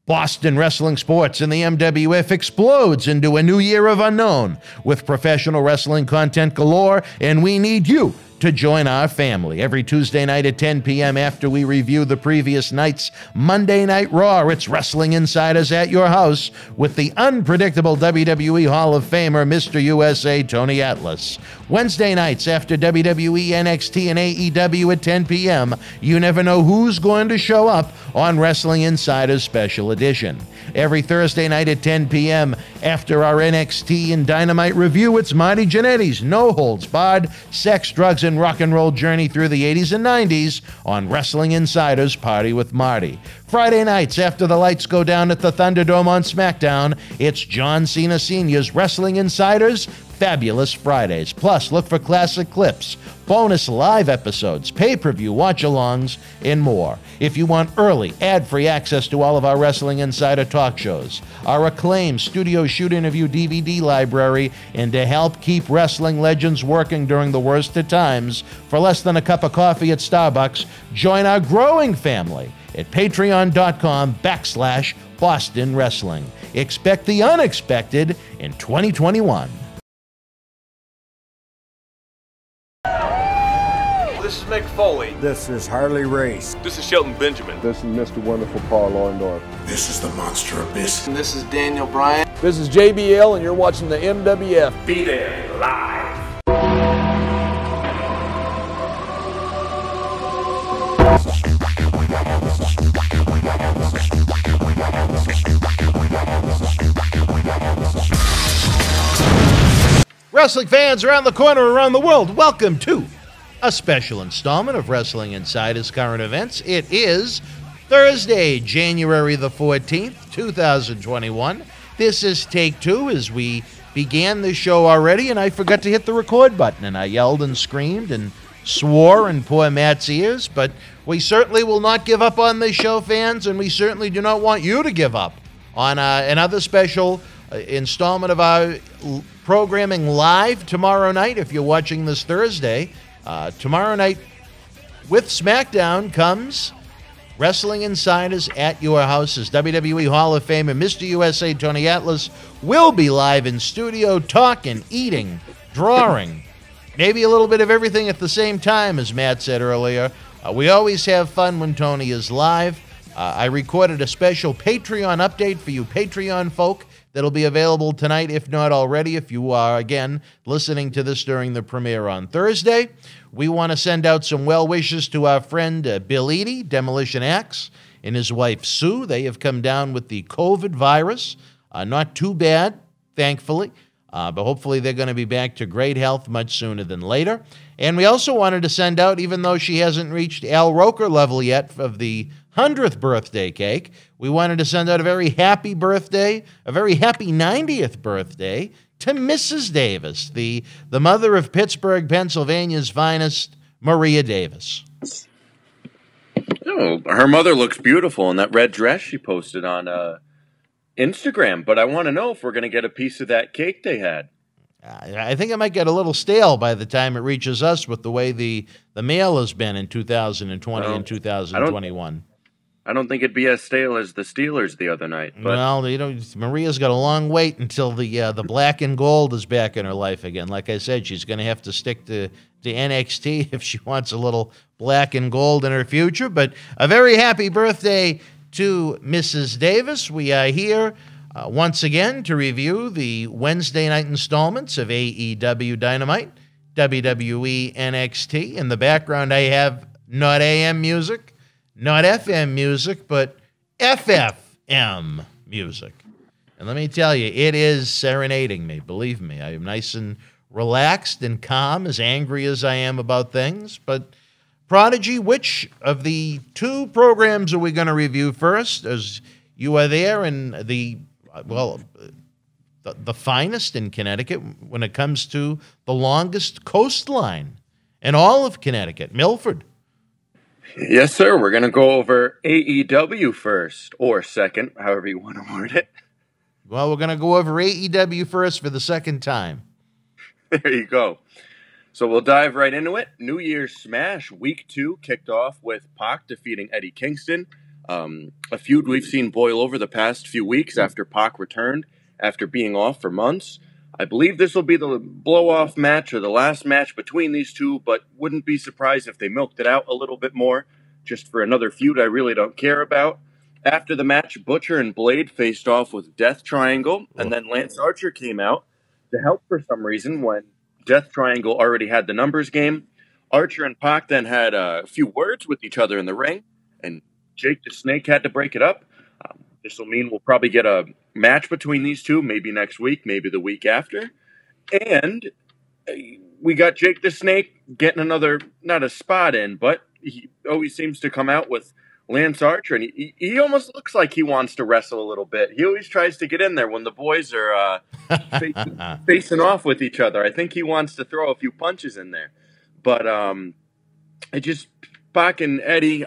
Boston wrestling sports and the MWF explodes into a new year of unknown with professional wrestling content galore, and we need you to join our family. Every Tuesday night at 10 p.m. after we review the previous night's Monday Night Raw, it's Wrestling Insiders at your house with the unpredictable WWE Hall of Famer, Mr. USA, Tony Atlas. Wednesday nights after WWE NXT and AEW at 10 p.m., you never know who's going to show up on Wrestling Insiders Special Edition. Every Thursday night at 10 p.m. after our NXT and Dynamite review, it's Marty Jannetty's No Holds Barred Sex, Drugs, and Rock and Roll journey through the 80s and 90s on Wrestling Insiders Party with Marty. Friday nights after the lights go down at the Thunderdome on SmackDown, it's John Cena Sr.'s Wrestling Insiders Fabulous Fridays. Plus, look for classic clips, bonus live episodes, pay-per-view watch-alongs, and more. If you want early, ad-free access to all of our Wrestling Insider talk shows, our acclaimed studio shoot interview DVD library, and to help keep wrestling legends working during the worst of times, for less than a cup of coffee at Starbucks, join our growing family at patreon.com/Boston Wrestling. Expect the unexpected in 2021. This is Mick Foley. This is Harley Race. This is Shelton Benjamin. This is Mr. Wonderful Paul Orndorff. This is the Monster Abyss. And this is Daniel Bryan. This is JBL, and you're watching the MWF. Be there live. Wrestling fans around the corner, around the world, welcome to a special installment of Wrestling Insiders Current Events. It is Thursday, January the 14th, 2021. This is take two as we began the show already, and I forgot to hit the record button, and I yelled and screamed and swore in poor Matt's ears, but we certainly will not give up on this show, fans, and we certainly do not want you to give up on another special installment of our programming live tomorrow night. If you're watching this Thursday, tomorrow night with SmackDown comes Wrestling Insiders at your house as WWE Hall of Famer Mr. USA Tony Atlas will be live in studio talking, eating, drawing, maybe a little bit of everything at the same time, as Matt said earlier. We always have fun when Tony is live. I recorded a special Patreon update for you Patreon folk that'll be available tonight, if not already, if you are, again, listening to this during the premiere on Thursday. We want to send out some well wishes to our friend Bill Eadie, Demolition Axe, and his wife Sue. They have come down with the COVID virus. Not too bad, thankfully, but hopefully they're going to be back to great health much sooner than later. And we also wanted to send out, even though she hasn't reached Al Roker level yet of the 100th birthday cake, we wanted to send out a very happy birthday, a very happy 90th birthday to Mrs. Davis, the mother of Pittsburgh, Pennsylvania's finest, Maria Davis. Oh, her mother looks beautiful in that red dress she posted on Instagram, but I want to know if we're going to get a piece of that cake they had. I think it might get a little stale by the time it reaches us with the way the mail has been in 2020 and 2021. I don't think it'd be as stale as the Steelers the other night. But. Well, Maria's got a long wait until the black and gold is back in her life again. Like I said, she's going to have to stick to NXT if she wants a little black and gold in her future. But a very happy birthday to Mrs. Davis. We are here once again to review the Wednesday night installments of AEW Dynamite, WWE NXT. In the background, I have not AM music, not FM music, but FFM music. And let me tell you, it is serenading me. Believe me, I am nice and relaxed and calm, as angry as I am about things. But Prodigy, which of the two programs are we going to review first? As you are there in the finest in Connecticut when it comes to the longest coastline in all of Connecticut, Milford. Yes, sir. We're going to go over AEW first, or second, however you want to word it. Well, we're going to go over AEW first for the second time. There you go. So we'll dive right into it. New Year's Smash Week 2 kicked off with Pac defeating Eddie Kingston. A feud we've seen boil over the past few weeks after Pac returned after being off for months. I believe this will be the blow-off match or the last match between these two, but wouldn't be surprised if they milked it out a little bit more, just for another feud I really don't care about. After the match, Butcher and Blade faced off with Death Triangle, and then Lance Archer came out to help for some reason when Death Triangle already had the numbers game. Archer and Pac then had a few words with each other in the ring, and Jake the Snake had to break it up. This will mean we'll probably get a match between these two, maybe next week, maybe the week after. And we got Jake the Snake getting another, not a spot in, but he always seems to come out with Lance Archer, and he almost looks like he wants to wrestle a little bit. He always tries to get in there when the boys are facing off with each other. I think he wants to throw a few punches in there. But Pac and Eddie,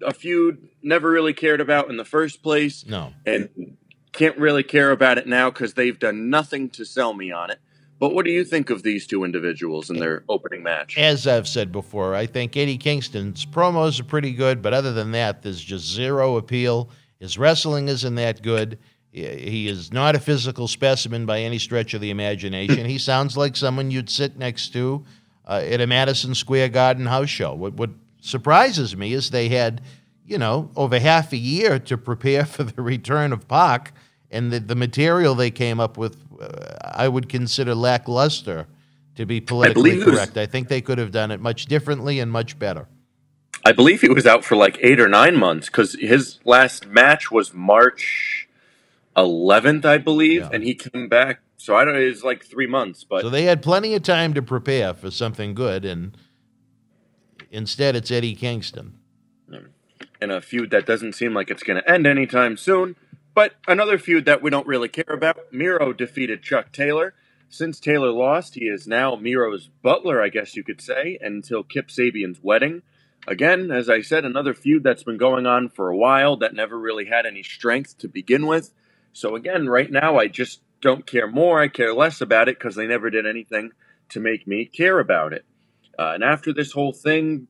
a feud never really cared about in the first place. No. And can't really care about it now because they've done nothing to sell me on it. But what do you think of these two individuals in their opening match? As I've said before, I think Eddie Kingston's promos are pretty good, but other than that, there's just zero appeal. His wrestling isn't that good. He is not a physical specimen by any stretch of the imagination. He sounds like someone you'd sit next to at a Madison Square Garden house show. What surprises me is they had, over half a year to prepare for the return of Pac, and the material they came up with, I would consider lackluster, to be politically correct. I think they could have done it much differently and much better. I believe he was out for like 8 or 9 months because his last match was March 11th, I believe, and he came back. So I don't know, it was like 3 months. But so they had plenty of time to prepare for something good, and instead it's Eddie Kingston. In a feud that doesn't seem like it's going to end anytime soon. But another feud that we don't really care about, Miro defeated Chuck Taylor. Since Taylor lost, he is now Miro's butler, I guess you could say, until Kip Sabian's wedding. Again, as I said, another feud that's been going on for a while that never really had any strength to begin with. So again, right now, I just don't care more. I care less about it because they never did anything to make me care about it. And after this whole thing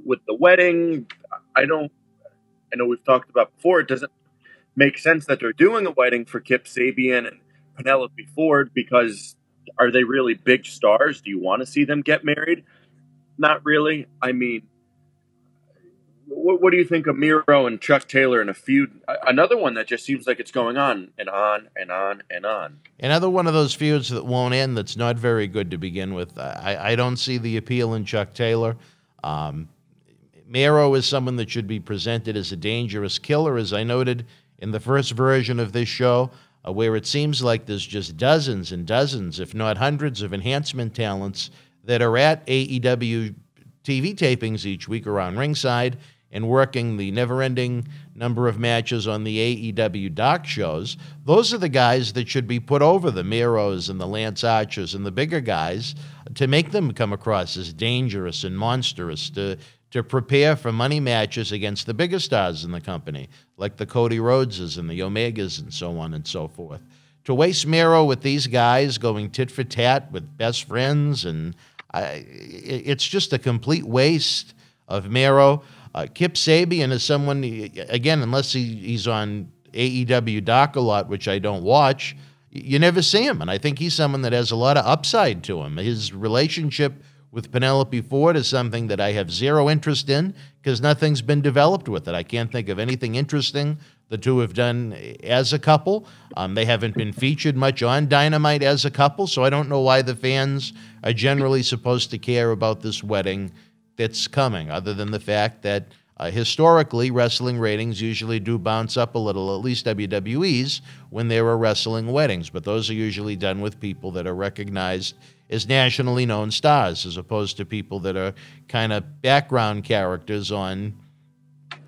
with the wedding, I know we've talked about before, it doesn't make sense that they're doing a wedding for Kip Sabian and Penelope Ford because are they really big stars? Do you want to see them get married? Not really. I mean, what do you think of Miro and Chuck Taylor in a feud? Another one that just seems like it's going on and on and on and on. Another one of those feuds that won't end that's not very good to begin with. I don't see the appeal in Chuck Taylor. Miro is someone that should be presented as a dangerous killer, as I noted in the first version of this show, where it seems like there's just dozens and dozens, if not hundreds, of enhancement talents that are at AEW TV tapings each week around ringside and working the never-ending number of matches on the AEW doc shows. Those are the guys that should be put over the Miros and the Lance Archers and the bigger guys to make them come across as dangerous and monstrous, to prepare for money matches against the bigger stars in the company, like the Cody Rhodeses and the Omegas and so on and so forth. To waste Miro with these guys going tit for tat with best friends, and it's just a complete waste of Miro. Kip Sabian is someone, again, unless he's on AEW Doc a lot, which I don't watch, you never see him. And I think he's someone that has a lot of upside to him. His relationship with Penelope Ford is something that I have zero interest in because nothing's been developed with it. I can't think of anything interesting the two have done as a couple. They haven't been featured much on Dynamite as a couple, so I don't know why the fans are generally supposed to care about this wedding that's coming, other than the fact that historically wrestling ratings usually do bounce up a little, at least WWE's, when there are wrestling weddings. But those are usually done with people that are recognized as nationally known stars, as opposed to people that are kind of background characters on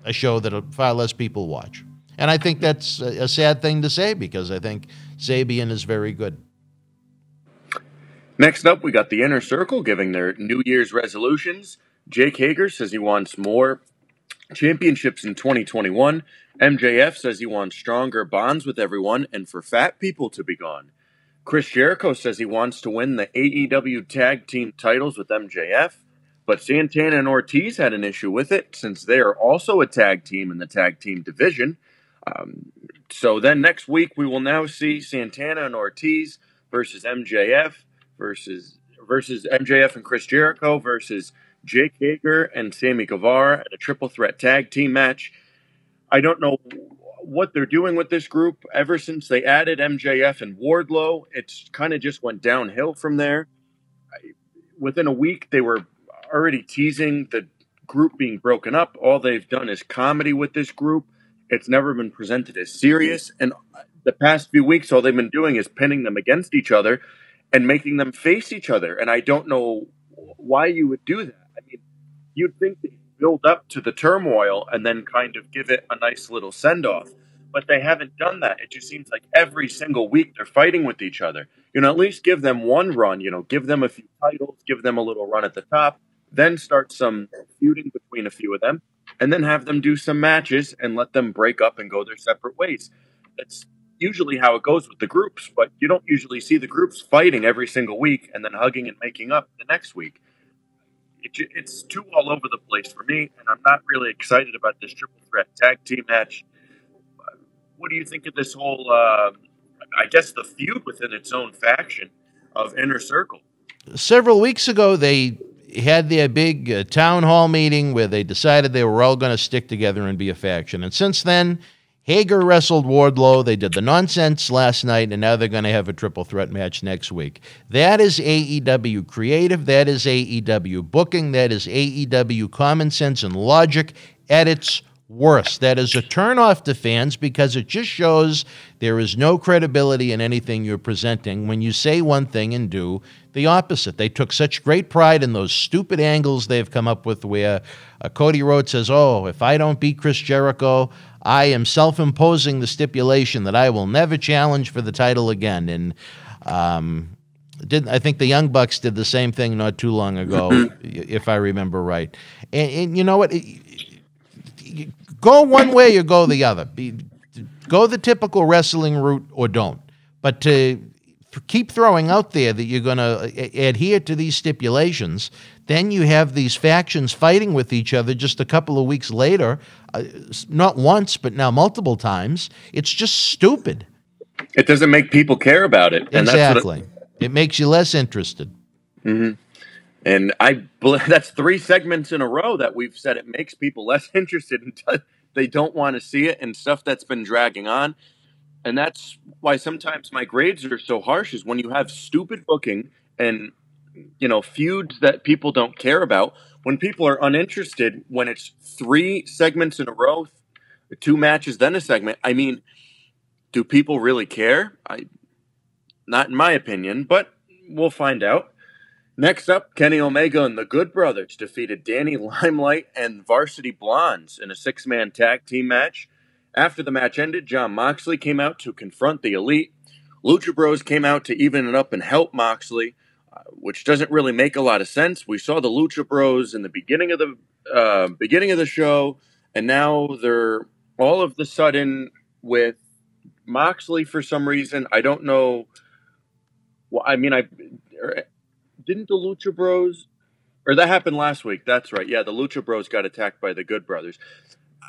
a show that far less people watch. And I think that's a sad thing to say because I think Sabian is very good. Next up, we got the Inner Circle giving their New Year's resolutions. Jake Hager says he wants more championships in 2021. MJF says he wants stronger bonds with everyone and for fat people to be gone. Chris Jericho says he wants to win the AEW Tag Team titles with MJF, But Santana and Ortiz had an issue with it since they are also a tag team in the tag team division. So then next week we will now see Santana and Ortiz versus MJF versus MJF and Chris Jericho versus Jake Hager and Sammy Guevara in a triple threat tag team match. I don't know what they're doing with this group. Ever since they added MJF and Wardlow, it's kind of just went downhill from there. Within a week, they were already teasing the group being broken up. All they've done is comedy with this group. It's never been presented as serious. And the past few weeks, all they've been doing is pinning them against each other and making them face each other. And I don't know why you would do that. I mean, you'd think they'd build up to the turmoil and then kind of give it a nice little send-off. But they haven't done that. It just seems like every single week they're fighting with each other. At least give them one run, give them a few titles, give them a little run at the top, then start some feuding between a few of them, and then have them do some matches and let them break up and go their separate ways. That's usually how it goes with the groups, but you don't usually see the groups fighting every single week and then hugging and making up the next week. It's too all over the place for me, and I'm not really excited about this triple threat tag team match. What do you think of this whole, I guess, the feud within its own faction of Inner Circle? Several weeks ago, they had their big town hall meeting where they decided they were all going to stick together and be a faction. And since then, Hager wrestled Wardlow. They did the nonsense last night, and now they're going to have a triple threat match next week. That is AEW creative. That is AEW booking. That is AEW common sense and logic at its worst. That is a turnoff to fans because it just shows there is no credibility in anything you're presenting when you say one thing and do the opposite. They took such great pride in those stupid angles they've come up with where Cody Rhodes says, oh, if I don't beat Chris Jericho, I am self-imposing the stipulation that I will never challenge for the title again. And I think the Young Bucks did the same thing not too long ago, if I remember right. And you know what? Go one way or go the other. Go the typical wrestling route or don't. But to keep throwing out there that you're going to adhere to these stipulations, then you have these factions fighting with each other just a couple of weeks later, not once, but now multiple times. It's just stupid. It doesn't make people care about it. And exactly. It makes you less interested. Mm-hmm. And that's 3 segments in a row that we've said it makes people less interested and they don't want to see it and stuff that's been dragging on. And that's why sometimes my grades are so harsh is when you have stupid booking and, feuds that people don't care about, when people are uninterested, when it's 3 segments in a row, 2 matches, then a segment. I mean, do people really care? Not in my opinion, but we'll find out. Next up, Kenny Omega and the Good Brothers defeated Danny Limelight and Varsity Blondes in a 6-man tag team match. After the match ended, Jon Moxley came out to confront the Elite. Lucha Bros came out to even it up and help Moxley, which doesn't really make a lot of sense. We saw the Lucha Bros in the beginning of the show, and now they're all of the sudden with Moxley for some reason. I don't know. Well, I mean, didn't the Lucha Bros, or that happened last week? That's right. Yeah, the Lucha Bros got attacked by the Good Brothers.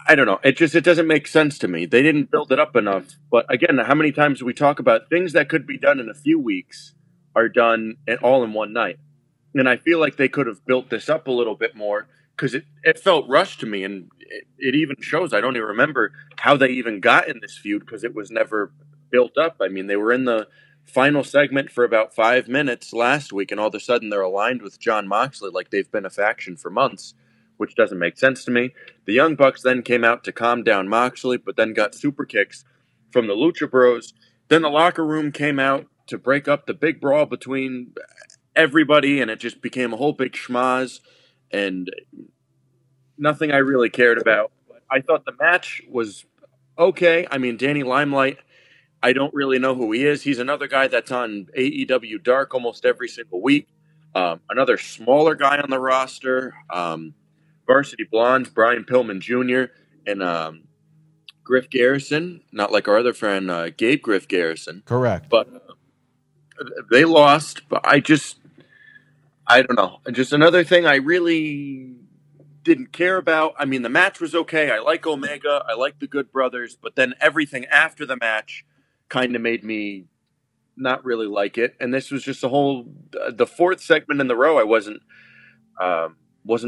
I don't know. It doesn't make sense to me. They didn't build it up enough. But again, how many times do we talk about things that could be done in a few weeks are done all in one night? And I feel like they could have built this up a little bit more because it felt rushed to me. And it even shows, I don't even remember how they even got in this feud because it was never built up. I mean, they were in the final segment for about 5 minutes last week, and all of a sudden they're aligned with Jon Moxley like they've been a faction for months, which doesn't make sense to me. The Young Bucks then came out to calm down Moxley, but then got super kicks from the Lucha Bros. Then the locker room came out to break up the big brawl between everybody, and it just became a whole big schmaz, and nothing I really cared about. But I thought the match was okay. I mean, Danny Limelight, I don't really know who he is. He's another guy that's on AEW Dark almost every single week. Another smaller guy on the roster. Varsity Blondes, Brian Pillman Jr., and Griff Garrison. Not like our other friend, Gabe Griff Garrison. Correct. But they lost. But I I don't know. Just another thing I really didn't care about. I mean, the match was okay. I like Omega. I like the Good Brothers. But then everything after the match kind of made me not really like it. And this was just the fourth segment in the row I wasn't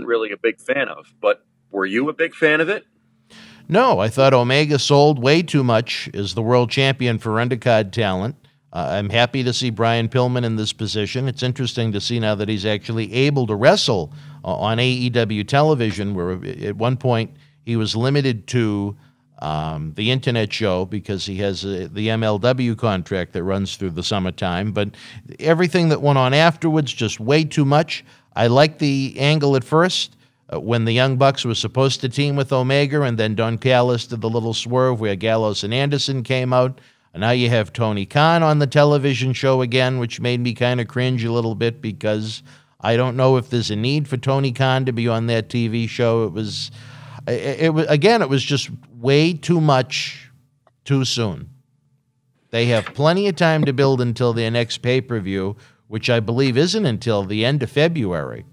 really a big fan of. But were you a big fan of it? No, I thought Omega sold way too much as the world champion for undercard talent. I'm happy to see Brian Pillman in this position. It's interesting to see now that he's actually able to wrestle on AEW television, where at one point he was limited to the internet show because he has the MLW contract that runs through the summertime. But everything that went on afterwards, just way too much. I liked the angle at first when the Young Bucks were supposed to team with Omega, and then Don Callis did the little swerve where Gallows and Anderson came out. And now you have Tony Khan on the television show again, which made me kind of cringe a little bit because I don't know if there's a need for Tony Khan to be on that TV show. It was just way too much too soon. They have plenty of time to build until their next pay-per-view, which I believe isn't until the end of February.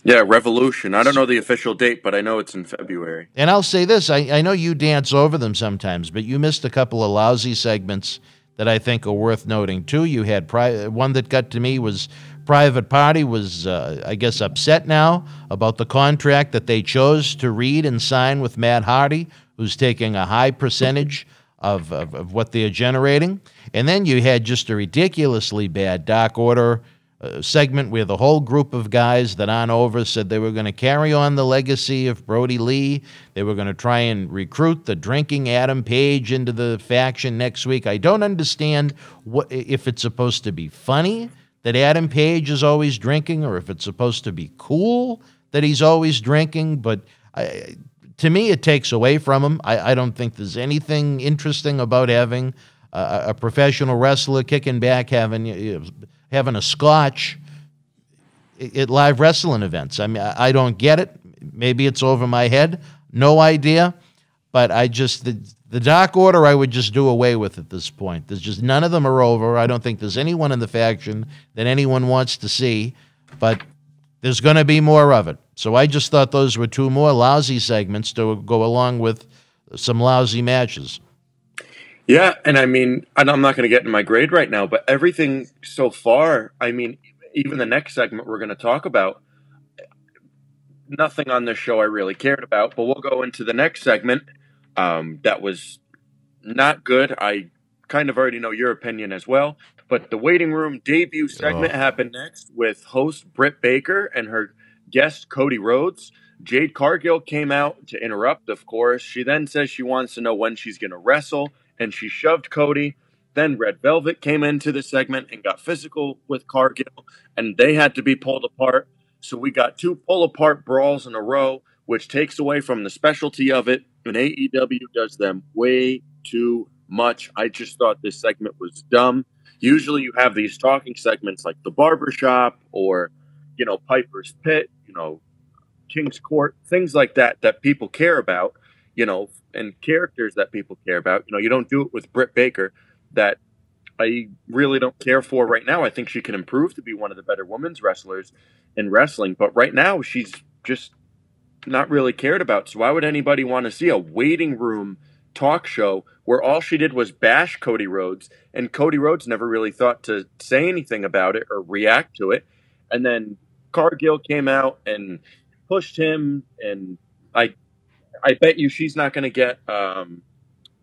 Yeah, Revolution. I don't know the official date, but I know it's in February. And I'll say this, I know you dance over them sometimes, but you missed a couple of lousy segments that I think are worth noting, too. You had one that got to me was Private Party was, I guess, upset now about the contract that they chose to read and sign with Matt Hardy, who's taking a high percentage of what they're generating. And then you had just a ridiculously bad Dark Order segment where the whole group of guys that aren't over said they were going to carry on the legacy of Brody Lee. They were going to try and recruit the drinking Adam Page into the faction next week. I don't understand if it's supposed to be funny that Adam Page is always drinking or if it's supposed to be cool that he's always drinking. But to me, it takes away from him. I don't think there's anything interesting about having a professional wrestler kicking back, having a scotch at live wrestling events. I mean, I don't get it. Maybe it's over my head. No idea. But the Dark Order I would just do away with at this point. There's just none of them are over. I don't think there's anyone in the faction that anyone wants to see. But there's going to be more of it. So I just thought those were two more lousy segments to go along with some lousy matches. Yeah, and I mean, and I'm not going to get in my grade right now, but everything so far, I mean, even the next segment we're going to talk about, nothing on this show I really cared about, but we'll go into the next segment that was not good. I kind of already know your opinion as well, but the waiting room debut segment happened next with host Britt Baker and her guest Cody Rhodes. Jade Cargill came out to interrupt, of course. She then says she wants to know when she's going to wrestle, and she shoved Cody. Then Red Velvet came into the segment and got physical with Cargill, and they had to be pulled apart. So we got two pull-apart brawls in a row, which takes away from the specialty of it, and AEW does them way too much. I just thought this segment was dumb. Usually you have these talking segments like the barbershop or, Piper's Pit, King's Court, things like that people care about, and characters that people care about. You don't do it with Britt Baker, that I really don't care for right now. I think she can improve to be one of the better women's wrestlers in wrestling, but right now she's just not really cared about. So why would anybody want to see a waiting room talk show where all she did was bash Cody Rhodes, and Cody Rhodes never really thought to say anything about it or react to it? And then Cargill came out and pushed him, and I bet you she's not going to get, I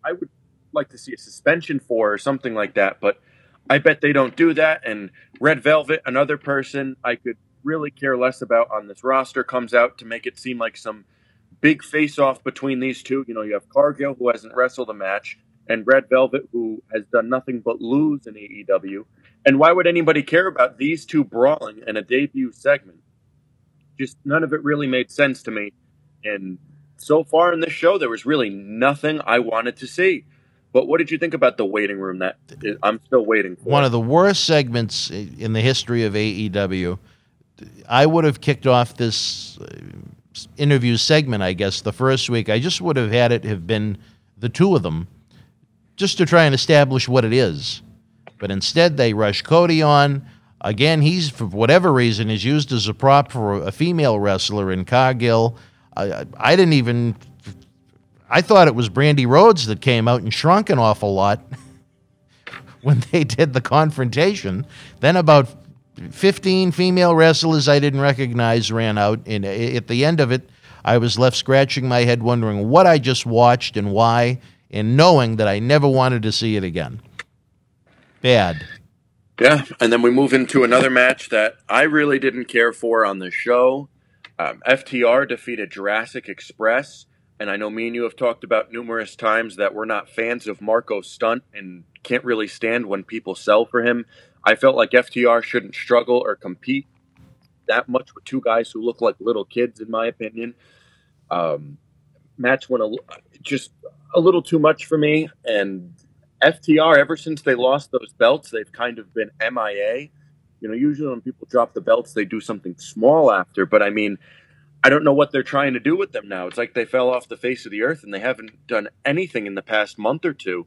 would like to see a suspension for her or something like that, but I bet they don't do that. And Red Velvet, another person I could really care less about on this roster, comes out to make it seem like some big face-off between these two. You have Cargill, who hasn't wrestled a match, and Red Velvet, who has done nothing but lose in AEW. And why would anybody care about these two brawling in a debut segment? Just none of it really made sense to me. And so far in this show, there was really nothing I wanted to see. But what did you think about the waiting room that I'm still waiting for? One of the worst segments in the history of AEW. I would have kicked off this interview segment, I guess, the first week. I just would have had it have been the two of them just to try and establish what it is. But instead, they rush Cody on. Again, he's, for whatever reason, is used as a prop for a female wrestler in Cargill. I didn't even... I thought it was Brandy Rhodes that came out and shrunk an awful lot when they did the confrontation. Then about 15 female wrestlers I didn't recognize ran out. And at the end of it, I was left scratching my head wondering what I just watched and why, and knowing that I never wanted to see it again. Bad. Yeah, and then we move into another match that I really didn't care for on the show. FTR defeated Jurassic Express, and I know me and you have talked about numerous times that we're not fans of Marco Stunt and can't really stand when people sell for him. I felt like FTR shouldn't struggle or compete that much with two guys who look like little kids, in my opinion. Match went just a little too much for me, and FTR, ever since they lost those belts, they've kind of been MIA. You know, usually when people drop the belts, they do something small after. But, I mean, I don't know what they're trying to do with them now. It's like they fell off the face of the earth, and they haven't done anything in the past month or two.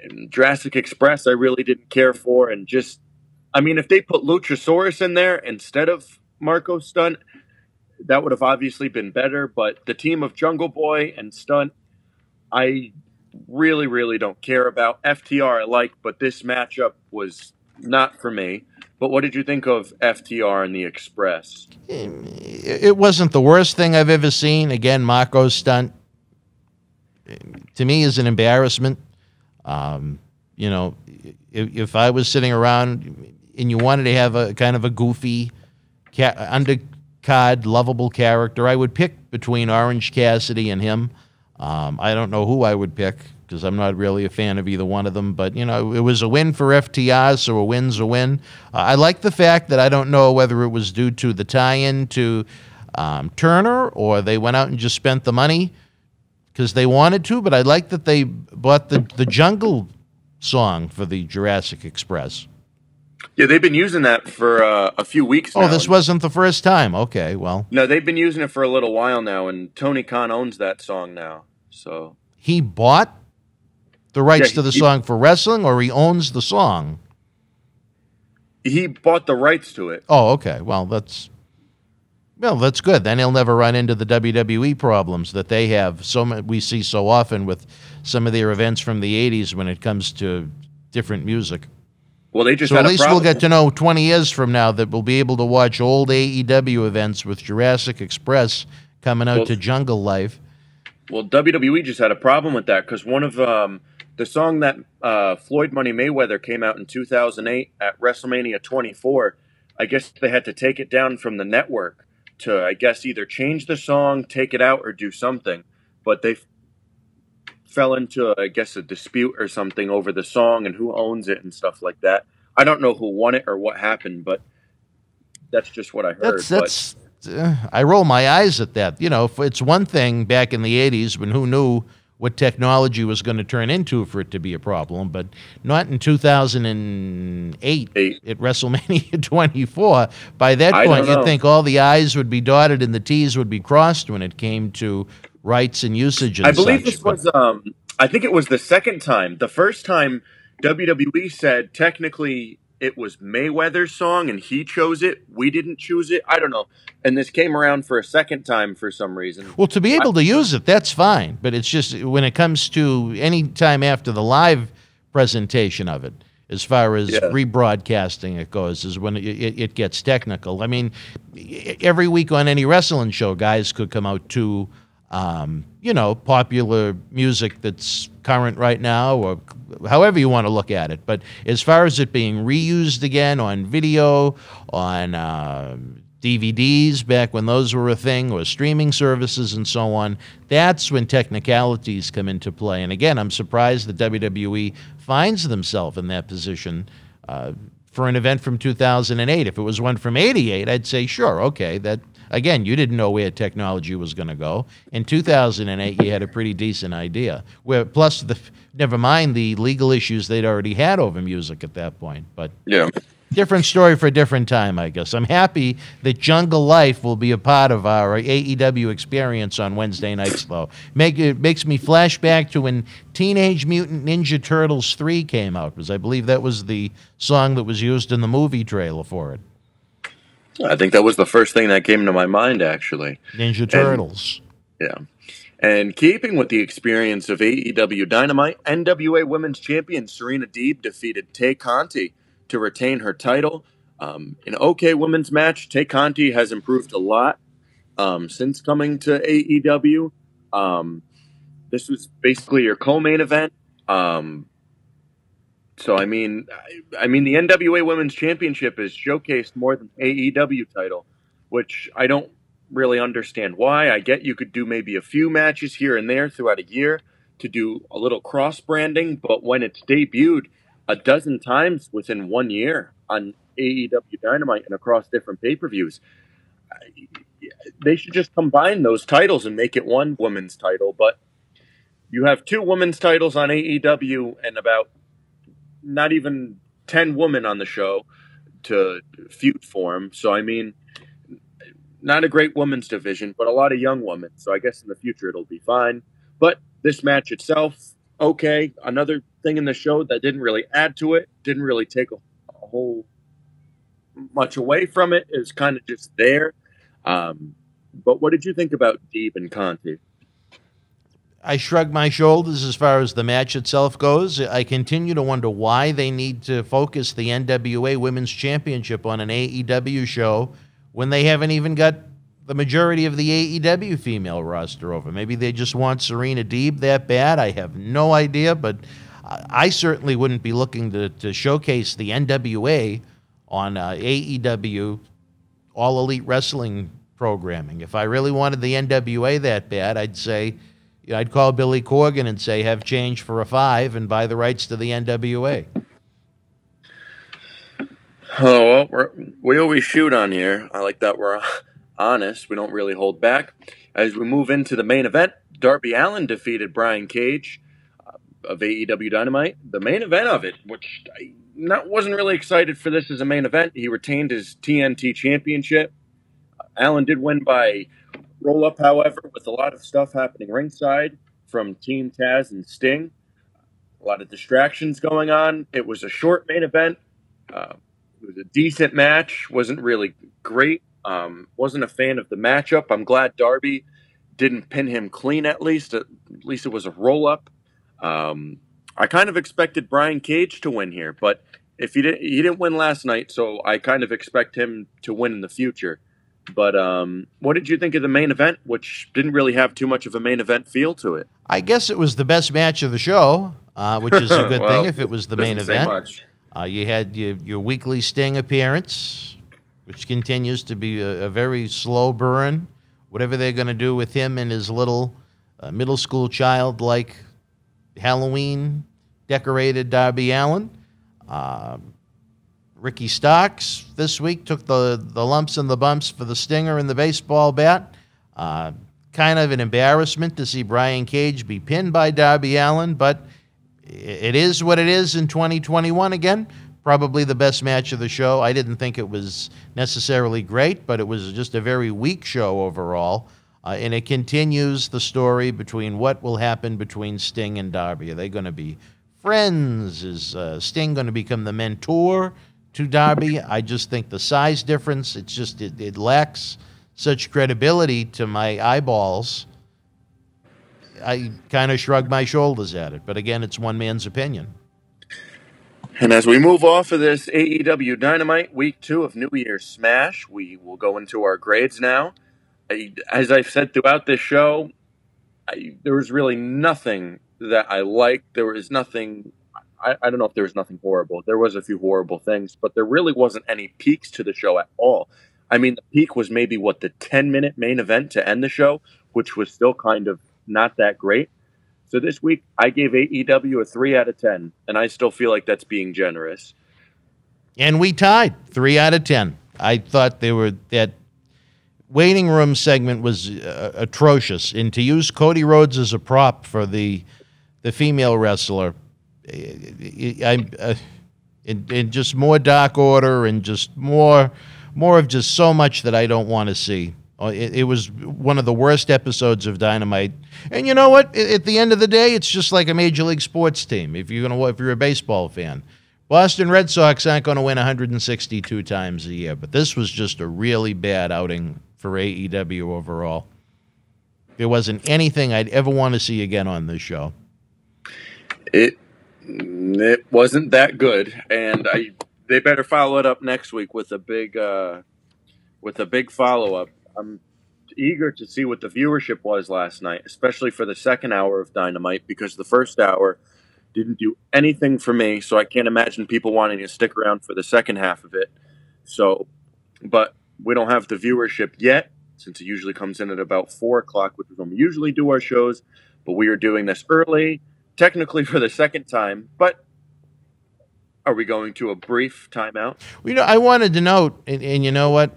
And Jurassic Express, I really didn't care for. And just, I mean, if they put Luchasaurus in there instead of Marco Stunt, that would have obviously been better. But the team of Jungle Boy and Stunt, I really don't care about. FTR I like, but this matchup was not for me. But what did you think of FTR and the Express? It wasn't the worst thing I've ever seen. Again, Marco's Stunt, to me, is an embarrassment. You know, if I was sitting around and you wanted to have a kind of a goofy, undercard, lovable character, I would pick between Orange Cassidy and him. I don't know who I would pick because I'm not really a fan of either one of them. But, you know, it was a win for FTR, so a win's a win. I like the fact that I don't know whether it was due to the tie-in to Turner or they went out and just spent the money because they wanted to. But I like that they bought the Jungle song for the Jurassic Express. Yeah, they've been using that for a few weeks now. Oh, this wasn't the first time. Okay, well. No, they've been using it for a little while now, and Tony Khan owns that song now. So he bought the rights to the song for wrestling, or he owns the song? He bought the rights to it. Oh, okay. Well, that's good. Then he'll never run into the WWE problems that they have. We see so often with some of their events from the '80s when it comes to different music. Well, they just so had at least a problem. We'll get to know 20 years from now that we'll be able to watch old AEW events with Jurassic Express coming out to Jungle Life. Well, WWE just had a problem with that because one of the song that Floyd Money Mayweather came out in 2008 at WrestleMania 24, I guess they had to take it down from the network to, I guess, either change the song, take it out, or do something. But they fell into, I guess, a dispute or something over the song and who owns it and stuff like that. I don't know who won it or what happened, but that's just what I heard. I roll my eyes at that. You know, it's one thing back in the 80s when who knew what technology was going to turn into for it to be a problem, but not in 2008 at WrestleMania 24. By that point, you'd think all the I's would be dotted and the T's would be crossed when it came to rights and usage and I believe such. This was, I think it was the second time. The first time WWE said technically it was Mayweather's song and he chose it. We didn't choose it. I don't know. And this came around for a second time for some reason. Well, to be able to use it, that's fine. But it's just when it comes to any time after the live presentation of it, as far as rebroadcasting it goes, is when it gets technical. I mean, every week on any wrestling show, guys could come out to, you know, popular music that's current right now, or however you want to look at it. But as far as it being reused again on video, on DVDs back when those were a thing, or streaming services and so on, that's when technicalities come into play. And again, I'm surprised that WWE finds themselves in that position for an event from 2008. If it was one from '88, I'd say, sure, okay, that, again, you didn't know where technology was going to go. In 2008, you had a pretty decent idea. Plus, never mind the legal issues they'd already had over music at that point. But yeah. different story for a different time, I guess. I'm happy that Jungle Life will be a part of our AEW experience on Wednesday nights, though. It makes me flash back to when Teenage Mutant Ninja Turtles 3 came out, because I believe that was the song that was used in the movie trailer for it. I think that was the first thing that came to my mind, actually. Ninja Turtles. Yeah. And keeping with the experience of AEW Dynamite, NWA Women's Champion Serena Deeb defeated Tay Conti to retain her title. In an okay women's match, Tay Conti has improved a lot since coming to AEW. This was basically your co-main event. So, I mean, the NWA Women's Championship is showcased more than the AEW title, which I don't really understand why. I get you could do maybe a few matches here and there throughout a year to do a little cross-branding, but when it's debuted a dozen times within 1 year on AEW Dynamite and across different pay-per-views, they should just combine those titles and make it one women's title. But you have two women's titles on AEW and about not even 10 women on the show to feud for them. So, I mean, not a great women's division, but a lot of young women. So I guess in the future it'll be fine. But this match itself, okay. Another thing in the show that didn't really add to it, didn't really take a whole much away from it. It was kind of just there. But what did you think about Deeb and Conti? I shrug my shoulders as far as the match itself goes. I continue to wonder why they need to focus the NWA Women's Championship on an AEW show when they haven't even got the majority of the AEW female roster over. Maybe they just want Serena Deeb that bad. I have no idea, but I certainly wouldn't be looking to showcase the NWA on AEW All Elite Wrestling programming. If I really wanted the NWA that bad, I'd call Billy Corgan and say, have change for a 5 and buy the rights to the NWA. Oh, well, we always shoot on here. I like that we're honest. We don't really hold back. As we move into the main event, Darby Allin defeated Brian Cage of AEW Dynamite. The main event of it, which I wasn't really excited for this as a main event. He retained his TNT championship. Allin did win by roll-up, however, with a lot of stuff happening ringside from Team Taz and Sting. A lot of distractions going on. It was a short main event. It was a decent match. Wasn't really great. Wasn't a fan of the matchup. I'm glad Darby didn't pin him clean at least. At least it was a roll-up. I kind of expected Brian Cage to win here, but if he didn't win last night, so I kind of expect him to win in the future. But what did you think of the main event, which didn't really have too much of a main event feel to it? I guess it was the best match of the show, which is a good thing if it was the main event. You had your weekly Sting appearance, which continues to be a very slow burn. Whatever they're going to do with him and his little middle school child like Halloween decorated Darby Allin. Ricky Starks this week took the lumps and the bumps for the stinger and the baseball bat. Kind of an embarrassment to see Brian Cage be pinned by Darby Allin, but it is what it is in 2021 again. Probably the best match of the show. I didn't think it was necessarily great, but it was just a very weak show overall. And it continues the story between what will happen between Sting and Darby. Are they going to be friends? Is Sting going to become the mentor to Darby? I just think the size difference, it lacks such credibility to my eyeballs. I kind of shrug my shoulders at it. But again, it's one man's opinion. And as we move off of this AEW Dynamite Week 2 of New Year's Smash, we will go into our grades now. As I've said throughout this show, there was really nothing that I liked. There was nothing, I don't know if there was nothing horrible. There was a few horrible things, but there really wasn't any peaks to the show at all. I mean, the peak was maybe, the 10-minute main event to end the show, which was still kind of not that great. So this week, I gave AEW a 3 out of 10, and I still feel like that's being generous. And we tied 3 out of 10. I thought that waiting room segment was atrocious. And to use Cody Rhodes as a prop for the female wrestler, it and just more Dark Order and just more of just so much that I don't want to see. It was one of the worst episodes of Dynamite. And you know what? At the end of the day, it's just like a Major League sports team. If you're a baseball fan, Boston Red Sox aren't going to win 162 times a year. But this was just a really bad outing for AEW overall. There wasn't anything I'd ever want to see again on this show. It wasn't that good, and they better follow it up next week with a big follow up. I'm eager to see what the viewership was last night, especially for the second hour of Dynamite, because the first hour didn't do anything for me. So I can't imagine people wanting to stick around for the second half of it. So, but we don't have the viewership yet, since it usually comes in at about 4 o'clock, which is when we usually do our shows. But we are doing this early, technically for the second time. But are we going to a brief timeout? I wanted to note, and you know what?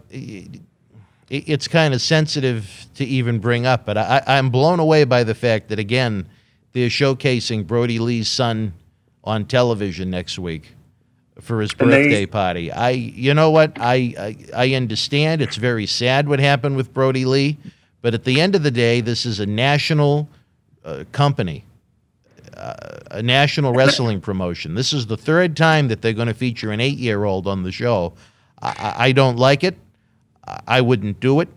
It's kind of sensitive to even bring up, but I'm blown away by the fact that, again, they're showcasing Brody Lee's son on television next week for his birthday party. You know what? I understand it's very sad what happened with Brody Lee, but at the end of the day, this is a national company, a national wrestling promotion. This is the third time that they're going to feature an 8-year-old on the show. I don't like it. I wouldn't do it.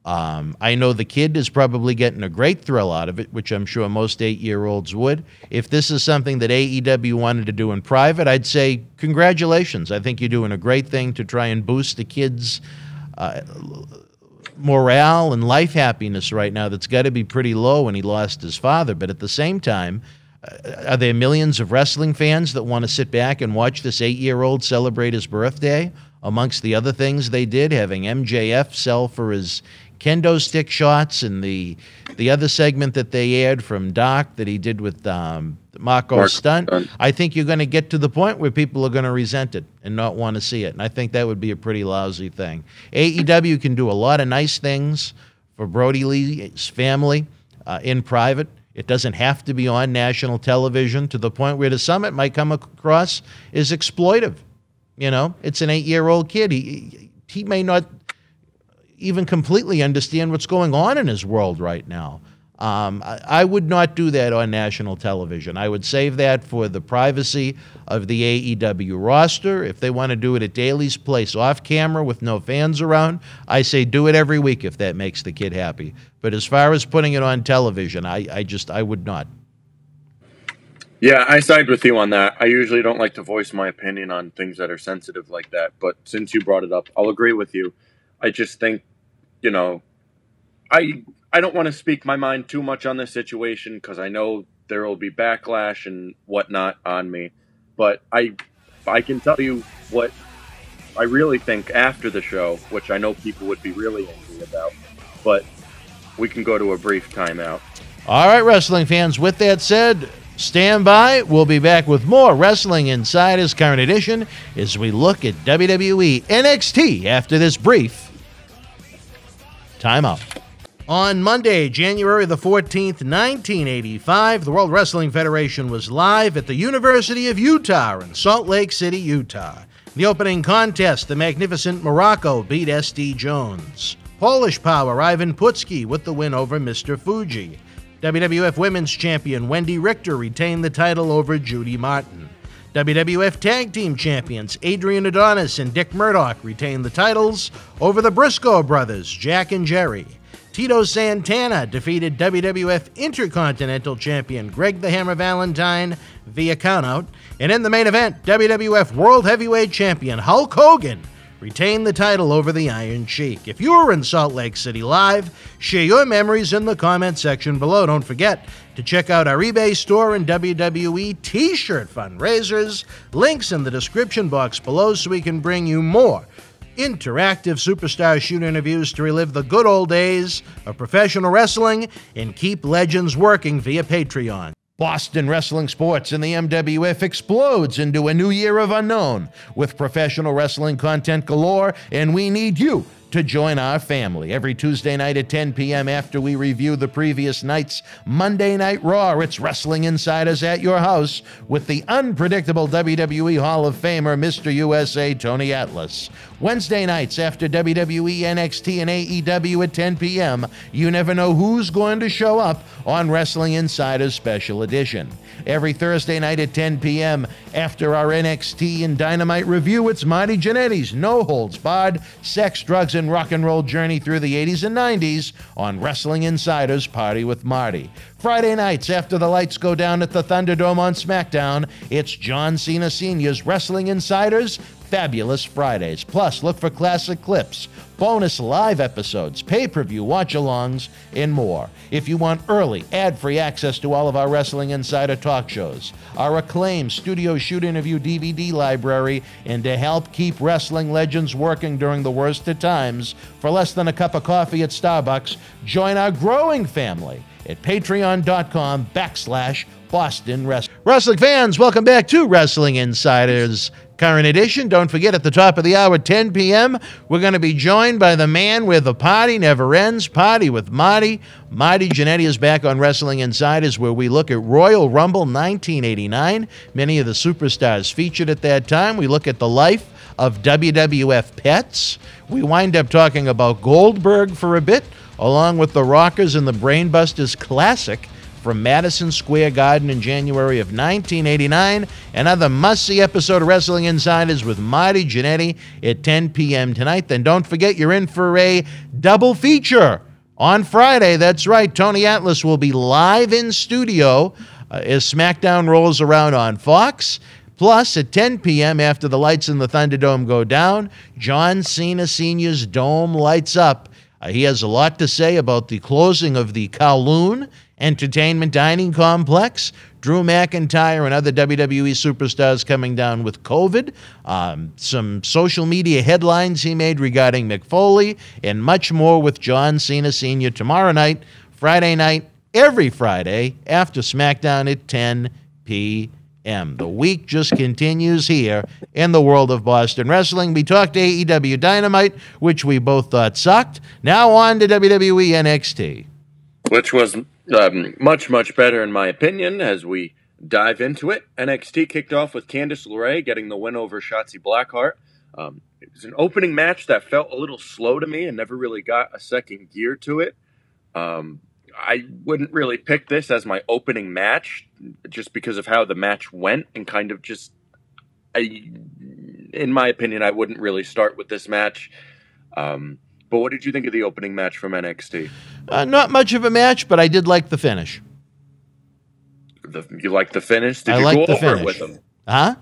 I know the kid is probably getting a great thrill out of it, which I'm sure most 8-year-olds would. If this is something that AEW wanted to do in private, I'd say congratulations. I think you're doing a great thing to try and boost the kids' morale and life happiness right now. That's got to be pretty low when he lost his father. But at the same time, are there millions of wrestling fans that want to sit back and watch this 8-year-old celebrate his birthday? Amongst the other things they did, having MJF sell for his kendo stick shots, and the other segment that they aired from Doc that he did with Marco Stunt. I think you're going to get to the point where people are going to resent it and not want to see it, and I think that would be a pretty lousy thing. AEW can do a lot of nice things for Brody Lee's family in private. It doesn't have to be on national television, to the point where to some it might come across as exploitive. You know, it's an 8-year-old kid. He may not even completely understand what's going on in his world right now. I would not do that on national television. I would save that for the privacy of the AEW roster. If they want to do it at Daly's place off camera with no fans around, I say do it every week if that makes the kid happy. But as far as putting it on television, I would not. Yeah, I side with you on that. I usually don't like to voice my opinion on things that are sensitive like that, but since you brought it up, I'll agree with you. I just think, I don't want to speak my mind too much on this situation because I know there will be backlash and whatnot on me, but I can tell you what I really think after the show, which I know people would be really angry about, but we can go to a brief timeout. All right, wrestling fans, with that said, stand by. We'll be back with more Wrestling Insider's Current Edition as we look at WWE NXT after this brief timeout. On Monday, January the 14th, 1985, the World Wrestling Federation was live at the University of Utah in Salt Lake City, Utah. In the opening contest, the magnificent Morocco beat S.D. Jones. Polish Power Ivan Putski with the win over Mr. Fuji. WWF Women's Champion Wendy Richter retained the title over Judy Martin. WWF Tag Team Champions Adrian Adonis and Dick Murdoch retained the titles over the Briscoe brothers, Jack and Jerry. Tito Santana defeated WWF Intercontinental Champion Greg the Hammer Valentine via countout. And in the main event, WWF World Heavyweight Champion Hulk Hogan retained the title over the Iron Sheik. If you were in Salt Lake City live, share your memories in the comment section below. Don't forget to check out our eBay store and WWE t-shirt fundraisers. Links in the description box below so we can bring you more interactive superstar shoot interviews to relive the good old days of professional wrestling and keep legends working via Patreon. Boston Wrestling Sports and the MWF explodes into a new year of unknown with professional wrestling content galore, and we need you to join our family. Every Tuesday night at 10 p.m. after we review the previous night's Monday Night Raw, it's Wrestling Insiders at your house with the unpredictable WWE Hall of Famer, Mr. USA, Tony Atlas. Wednesday nights after WWE NXT and AEW at 10 p.m., you never know who's going to show up on Wrestling Insiders Special Edition. Every Thursday night at 10 p.m. after our NXT and Dynamite review, it's Marty Jannetty's No Holds Barred Sex, Drugs, and Rock and Roll journey through the 80s and 90s on Wrestling Insiders Party with Marty. Friday nights after the lights go down at the Thunderdome on SmackDown, it's John Cena Sr.'s Wrestling Insiders Fabulous Fridays. Plus, look for classic clips, bonus live episodes, pay-per-view watch-alongs, and more. If you want early, ad-free access to all of our Wrestling Insider talk shows, our acclaimed studio shoot interview DVD library, and to help keep wrestling legends working during the worst of times, for less than a cup of coffee at Starbucks, join our growing family at patreon.com/Boston Wrestling. Wrestling fans, welcome back to Wrestling Insiders Current Edition. Don't forget, at the top of the hour, 10 p.m., we're going to be joined by the man where the party never ends, Party with Marty. Marty Jannetty is back on Wrestling Insiders, where we look at Royal Rumble 1989. Many of the superstars featured at that time. We look at the life of WWF pets. We wind up talking about Goldberg for a bit, along with the Rockers and the Brainbusters Classic from Madison Square Garden in January of 1989. Another must-see episode of Wrestling Insiders with Marty Jannetty at 10 p.m. tonight. Then don't forget, you're in for a double feature on Friday. That's right, Tony Atlas will be live in studio as SmackDown rolls around on Fox. Plus, at 10 p.m., after the lights in the Thunderdome go down, John Cena Sr.'s Dome lights up. He has a lot to say about the closing of the Kowloon Entertainment Dining Complex, Drew McIntyre and other WWE superstars coming down with COVID, some social media headlines he made regarding Mick Foley, and much more with John Cena Sr. tomorrow night, Friday night, every Friday after SmackDown at 10 p.m. The week just continues here in the world of Boston Wrestling. We talked AEW Dynamite, which we both thought sucked. Now on to WWE NXT. Which was much, much better in my opinion as we dive into it. NXT kicked off with Candice LeRae getting the win over Shotzi Blackheart. It was an opening match that felt a little slow to me and never really got a second gear to it. I wouldn't really pick this as my opening match just because of how the match went and kind of just, in my opinion, I wouldn't really start with this match. But what did you think of the opening match from NXT? Not much of a match, but I did like the finish. You liked the finish? Did I you liked go the over finish. it with them? Huh?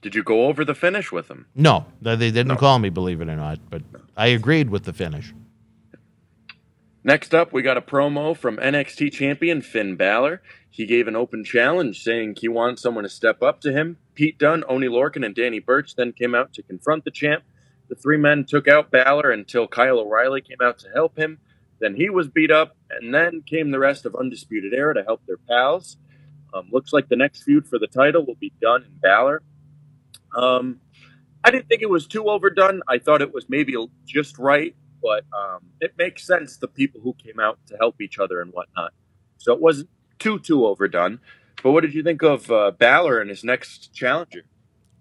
Did you go over the finish with them? No, they didn't call me, believe it or not, but I agreed with the finish. Next up, we got a promo from NXT champion Finn Balor. He gave an open challenge saying he wants someone to step up to him. Pete Dunne, Oney Lorcan, and Danny Burch then came out to confront the champ. The three men took out Balor until Kyle O'Reilly came out to help him. Then he was beat up, and then came the rest of Undisputed Era to help their pals. Looks like the next feud for the title will be Dunne and Balor. I didn't think it was too overdone. I thought it was maybe just right, but it makes sense, the people who came out to help each other and whatnot. So it wasn't too overdone. But what did you think of Balor and his next challenger?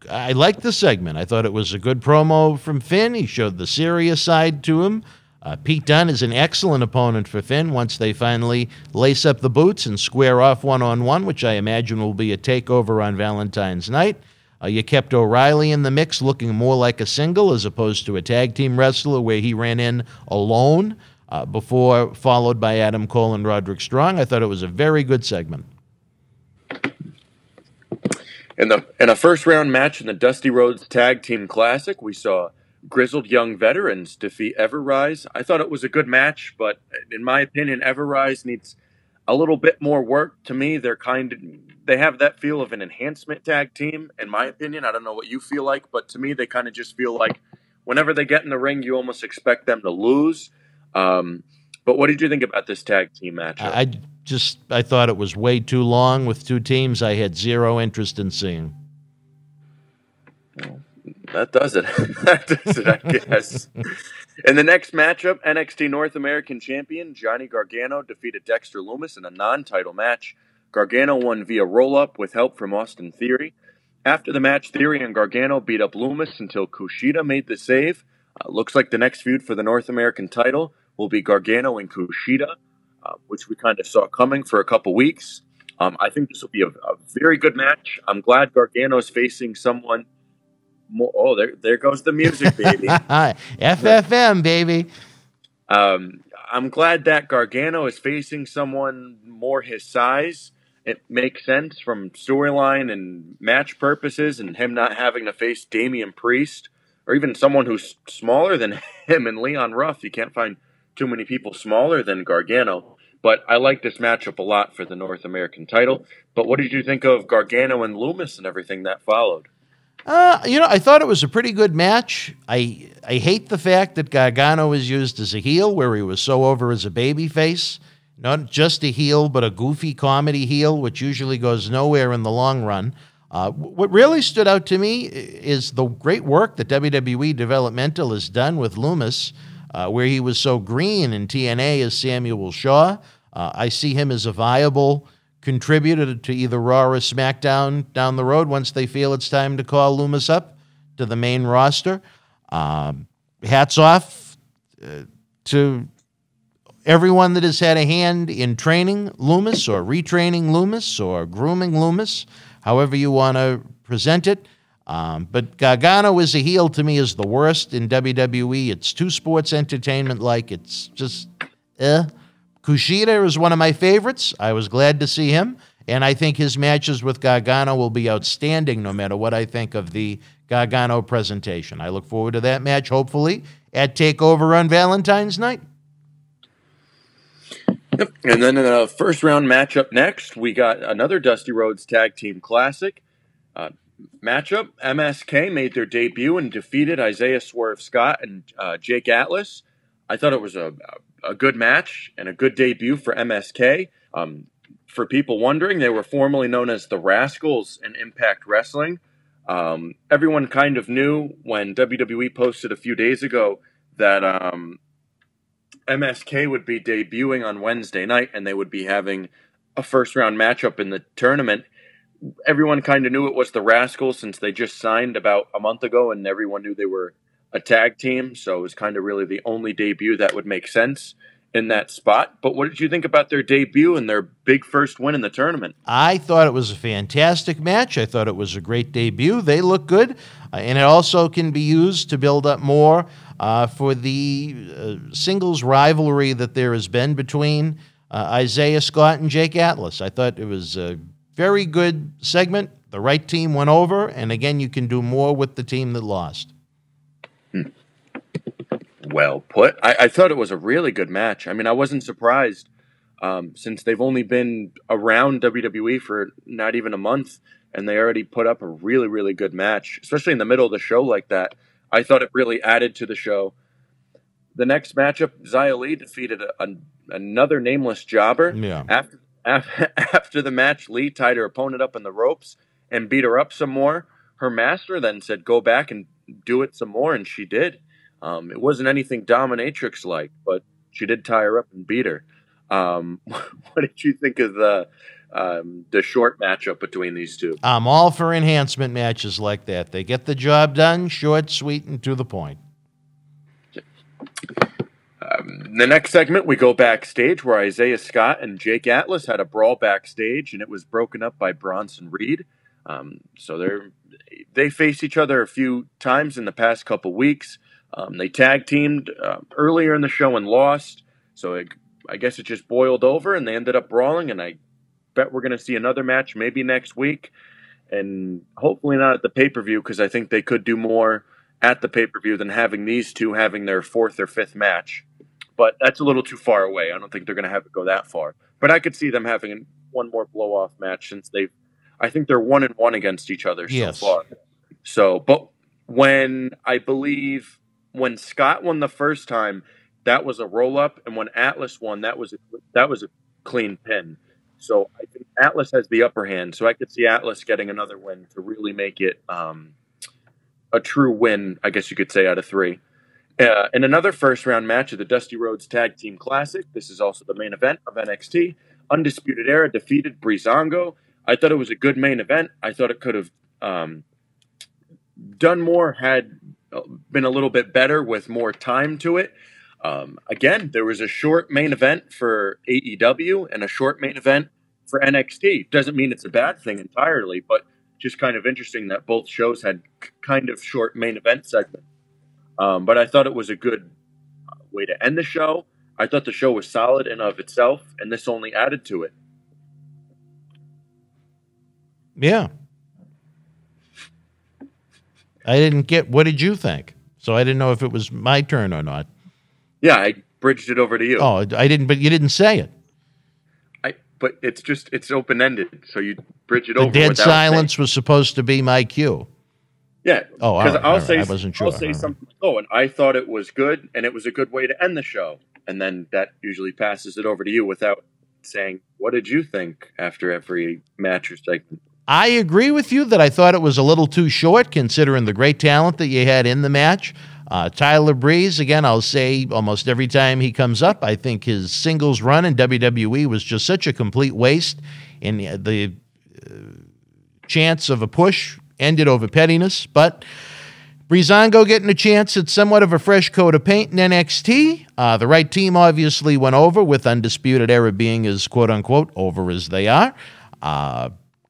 I liked the segment. I thought it was a good promo from Finn. He showed the serious side to him. Pete Dunne is an excellent opponent for Finn once they finally lace up the boots and square off one-on-one, which I imagine will be a takeover on Valentine's night. You kept O'Reilly in the mix, looking more like a single as opposed to a tag team wrestler where he ran in alone before followed by Adam Cole and Roderick Strong. I thought it was a very good segment. In a first-round match in the Dusty Rhodes Tag Team Classic, we saw grizzled young veterans defeat Everrise. I thought it was a good match, but in my opinion, Everrise needs a little bit more work. To me, they have that feel of an enhancement tag team, in my opinion. I don't know what you feel like, but to me, they kind of just feel like whenever they get in the ring, you almost expect them to lose. But what did you think about this tag team matchup? I thought it was way too long with two teams I had zero interest in seeing. That does it. That does it, I guess. In the next matchup, NXT North American Champion Johnny Gargano defeated Dexter Loomis in a non-title match. Gargano won via roll-up with help from Austin Theory. After the match, Theory and Gargano beat up Loomis until Kushida made the save. Looks like the next feud for the North American title will be Gargano and Kushida, which we kind of saw coming for a couple weeks. I think this will be a very good match. I'm glad Gargano's facing someone more. Oh, there goes the music, baby. FFM, baby. I'm glad that Gargano is facing someone more his size. It makes sense from storyline and match purposes, and him not having to face Damian Priest or even someone who's smaller than him and Leon Ruff. You can't find too many people smaller than Gargano. But I like this matchup a lot for the North American title. But what did you think of Gargano and Loomis and everything that followed? I thought it was a pretty good match. I hate the fact that Gargano was used as a heel, where he was so over as a babyface. Not just a heel, but a goofy comedy heel, which usually goes nowhere in the long run. What really stood out to me is the great work that WWE Developmental has done with Loomis, where he was so green in TNA as Samuel Shaw. I see him as a viable contributor to either Raw or SmackDown down the road once they feel it's time to call Loomis up to the main roster. Hats off to everyone that has had a hand in training Loomis or retraining Loomis or grooming Loomis, however you want to present it. But Gargano as a heel to me is the worst in WWE. It's too sports entertainment-like. It's just, Kushida is one of my favorites. I was glad to see him. And I think his matches with Gargano will be outstanding no matter what I think of the Gargano presentation. I look forward to that match, hopefully, at TakeOver on Valentine's night. Yep. And then in the first round matchup next, we got another Dusty Rhodes Tag Team Classic matchup. MSK made their debut and defeated Isaiah Swerve Scott and Jake Atlas. I thought it was a good match and a good debut for MSK. For people wondering, they were formerly known as the Rascals in Impact Wrestling. Everyone kind of knew when WWE posted a few days ago that MSK would be debuting on Wednesday night and they would be having a first-round matchup in the tournament. Everyone kind of knew it was the Rascals since they just signed about a month ago and everyone knew they were a tag team, so it was kind of really the only debut that would make sense in that spot. But what did you think about their debut and their big first win in the tournament? I thought it was a fantastic match. I thought it was a great debut. They look good, and it also can be used to build up more for the singles rivalry that there has been between Isaiah Scott and Jake Atlas. I thought it was a very good segment. The right team went over, and again, you can do more with the team that lost. Well put. I thought it was a really good match. I mean, I wasn't surprised since they've only been around WWE for not even a month, and they already put up a really, really good match, especially in the middle of the show like that. I thought it really added to the show. The next matchup, Xia Li defeated another nameless jobber. Yeah. After the match, Li tied her opponent up in the ropes and beat her up some more. Her master then said, go back and do it some more, and she did. It wasn't anything dominatrix-like, but she did tie her up and beat her. What did you think of the short matchup between these two? I'm all for enhancement matches like that. They get the job done, short, sweet, and to the point. The next segment, we go backstage where Isaiah Scott and Jake Atlas had a brawl backstage, and it was broken up by Bronson Reed. So they faced each other a few times in the past couple weeks. They tag teamed earlier in the show and lost. So I guess it just boiled over, and they ended up brawling, and I bet we're going to see another match maybe next week, and hopefully not at the pay-per-view because I think they could do more at the pay-per-view than having these two having their fourth or fifth match. But that's a little too far away. I don't think they're going to have it go that far. But I could see them having one more blow-off match since I think they're 1-1 against each other so far. So, but when Scott won the first time, that was a roll-up, and when Atlas won, that was a clean pin. So I think Atlas has the upper hand. So I could see Atlas getting another win to really make it a true win, I guess you could say, out of 3. In another first-round match of the Dusty Rhodes Tag Team Classic, this is also the main event of NXT, Undisputed Era defeated Breezango. I thought it was a good main event. I thought it could have done more, had been a little bit better with more time to it. Again, there was a short main event for AEW and a short main event for NXT. Doesn't mean it's a bad thing entirely, but just kind of interesting that both shows had kind of short main event segments. But I thought it was a good way to end the show. I thought the show was solid in of itself, and this only added to it. Yeah. I didn't get, what did you think? So I didn't know if it was my turn or not. Yeah, I bridged it over to you. Oh, I didn't, but you didn't say it. But it's open-ended, so you bridge it the over. The dead without silence saying. Was supposed to be my cue. Yeah. Oh, because right, I'll say I wasn't sure. I'll say something like, oh, and I thought it was good, and it was a good way to end the show. And then that usually passes it over to you without saying, what did you think after every match or segment? I agree with you that I thought it was a little too short considering the great talent that you had in the match. Tyler Breeze, again, I'll say almost every time he comes up, I think his singles run in WWE was just such a complete waste. And the chance of a push ended over pettiness. But Breezango getting a chance at somewhat of a fresh coat of paint in NXT. The right team obviously went over, with Undisputed Era being as quote-unquote over as they are.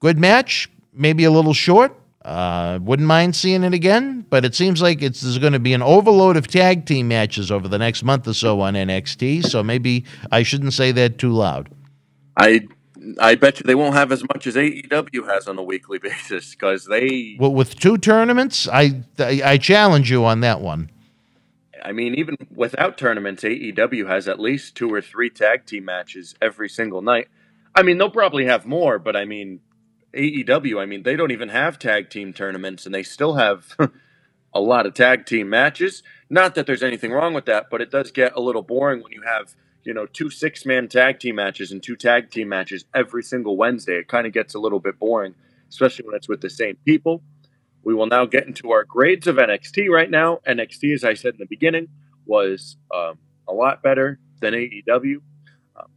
Good match, maybe a little short. Wouldn't mind seeing it again, but it seems like there's going to be an overload of tag team matches over the next month or so on NXT, so maybe I shouldn't say that too loud. I bet you they won't have as much as AEW has on a weekly basis, because they... Well, with 2 tournaments, I challenge you on that one. I mean, even without tournaments, AEW has at least 2 or 3 tag team matches every single night. I mean, they'll probably have more, but I mean, AEW, I mean, they don't even have tag team tournaments, and they still have a lot of tag team matches. Not that there's anything wrong with that, but it does get a little boring when you have, 2 6-man tag team matches and 2 tag team matches every single Wednesday. It kind of gets a little bit boring, especially when it's with the same people. We will now get into our grades of NXT right now. NXT, as I said in the beginning, was a lot better than AEW.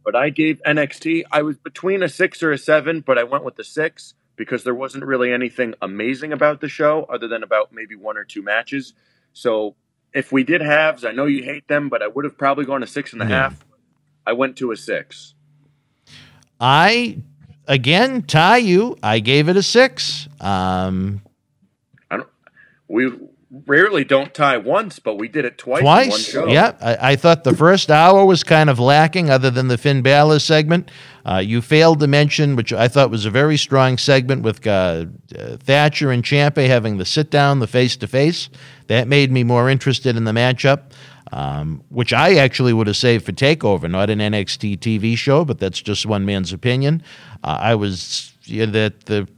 But I gave NXT, I was between a 6 or a 7, but I went with the 6 because there wasn't really anything amazing about the show other than about maybe 1 or 2 matches. So if we did halves, I know you hate them, but I would have probably gone a 6.5. Yeah. I went to a 6. I gave it a 6. We rarely don't tie once, but we did it twice. In one show. Yeah. I thought the first hour was kind of lacking other than the Finn Balor segment. You failed to mention, which I thought was a very strong segment, with Thatcher and Ciampa having the sit-down, the face-to-face. That made me more interested in the matchup, which I actually would have saved for TakeOver, not an NXT TV show, but that's just one man's opinion. I was that the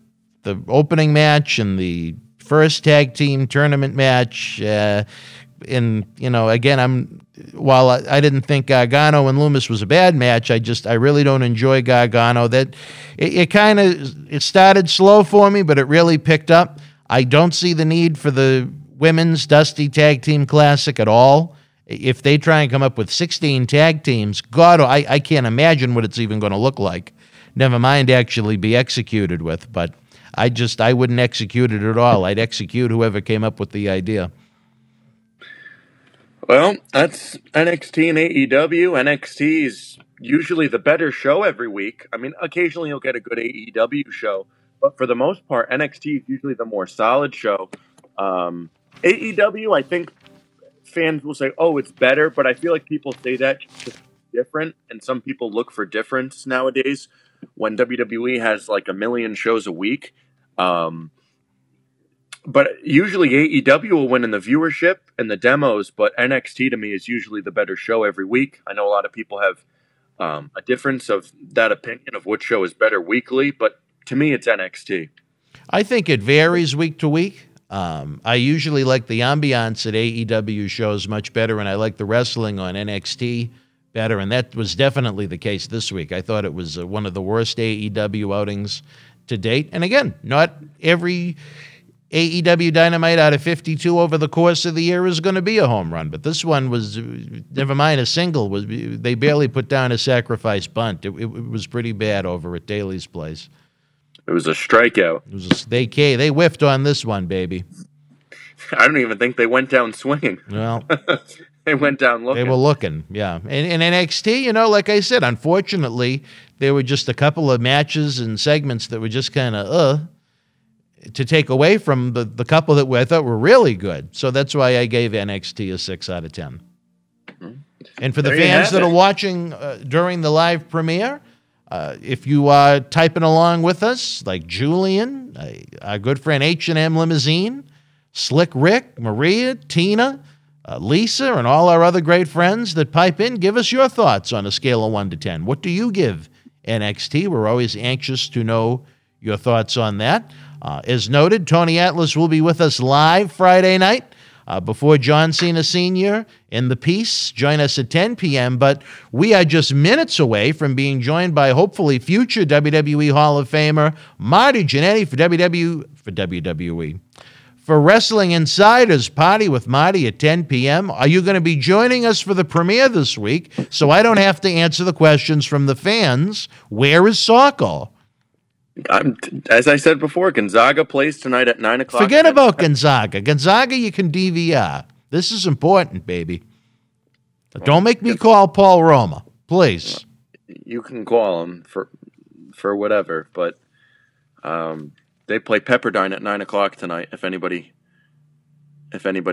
opening match and the first tag team tournament match, again, while I didn't think Gargano and Loomis was a bad match, I really don't enjoy Gargano. That it started slow for me, but it really picked up. I don't see the need for the women's Dusty Tag Team Classic at all. If they try and come up with 16 tag teams, God, I can't imagine what it's even going to look like. Never mind actually be executed with, but I wouldn't execute it at all. I'd execute whoever came up with the idea. Well, that's NXT and AEW. NXT is usually the better show every week. I mean, occasionally you'll get a good AEW show, but for the most part, NXT is usually the more solid show. AEW, I think fans will say, oh, it's better, but I feel like people say that just different, and some people look for difference nowadays when WWE has like a million shows a week. But usually AEW will win in the viewership and the demos, but NXT to me is usually the better show every week. I know a lot of people have a difference of that opinion of which show is better weekly, but to me it's NXT. I think it varies week to week. I usually like the ambiance at AEW shows much better, and I like the wrestling on NXT better, and that was definitely the case this week. I thought it was one of the worst AEW outings to date. And again, not every AEW Dynamite out of 52 over the course of the year is going to be a home run. But this one was, never mind a single, they barely put down a sacrifice bunt. It was pretty bad over at Daly's place. It was a strikeout. They whiffed on this one, baby. I don't even think they went down swinging. Well, they went down looking. They were looking, yeah. And in NXT, you know, like I said, unfortunately, there were just a couple of matches and segments that were just kind of, to take away from the couple that I thought were really good. So that's why I gave NXT a 6 out of 10. Mm-hmm. And for the fans that are watching during the live premiere, if you are typing along with us, like Julian, our good friend H&M Limousine, Slick Rick, Maria, Tina, Lisa, and all our other great friends that pipe in, give us your thoughts on a scale of 1 to 10. What do you give NXT? We're always anxious to know your thoughts on that. As noted, Tony Atlas will be with us live Friday night before John Cena Sr. in the Peace. Join us at 10 p.m., but we are just minutes away from being joined by hopefully future WWE Hall of Famer Marty Jannetty for WWE. For Wrestling Insiders Party with Marty at 10 p.m., are you going to be joining us for the premiere this week so I don't have to answer the questions from the fans? Where is Socko? As I said before, Gonzaga plays tonight at 9 o'clock. Forget about Gonzaga. Gonzaga, you can DVR. This is important, baby. Don't make me call Paul Roma, please. You can call him for whatever, but they play Pepperdine at 9 o'clock tonight. If anybody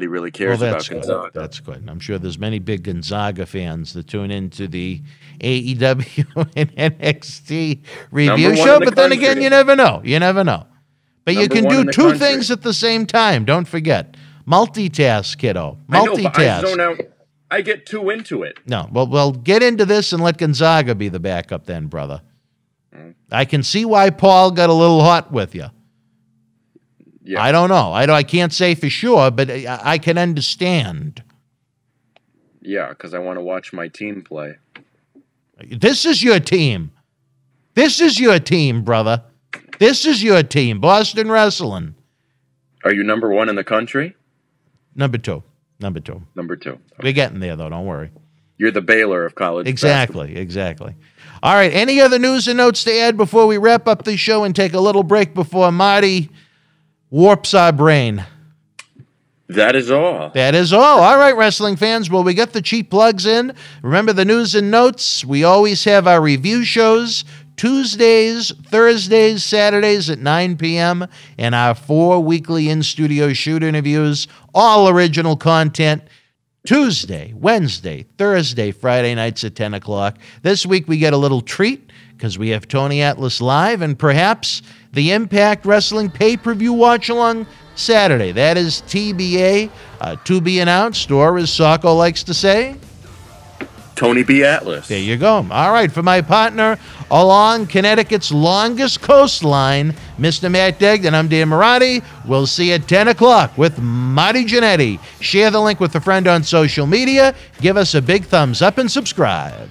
really cares about Gonzaga. That's good. I'm sure there's many big Gonzaga fans that tune into the AEW and NXT review show, but then again, you never know. You never know. But you can do two things at the same time. Don't forget. Multitask, kiddo. Multitask. I know, but I zone out. I get too into it. No. Well, get into this and let Gonzaga be the backup then, brother. I can see why Paul got a little hot with you. Yeah. I don't know. I can't say for sure, but I can understand. Yeah, because I want to watch my team play. This is your team. This is your team, brother. This is your team, Boston Wrestling. Are you number 1 in the country? Number 2. Number 2. Number 2. Okay. We're getting there, though. Don't worry. You're the Baylor of college basketball. Exactly. All right, any other news and notes to add before we wrap up the show and take a little break before Marty warps our brain? That is all. That is all. All right, wrestling fans. Well, we got the cheap plugs in. Remember the news and notes. We always have our review shows Tuesdays, Thursdays, Saturdays at 9 p.m. and our 4 weekly in-studio shoot interviews, all original content, Tuesday, Wednesday, Thursday, Friday nights at 10 o'clock. This week we get a little treat because we have Tony Atlas live and perhaps the Impact Wrestling pay-per-view watch-along Saturday. That is TBA, to be announced, or as Socko likes to say, Tony B. Atlas. There you go. All right, for my partner along Connecticut's longest coastline, Mr. Matt Degnan, I'm Dan Mirade. We'll see you at 10 o'clock with Marty Jannetty. Share the link with a friend on social media. Give us a big thumbs up and subscribe.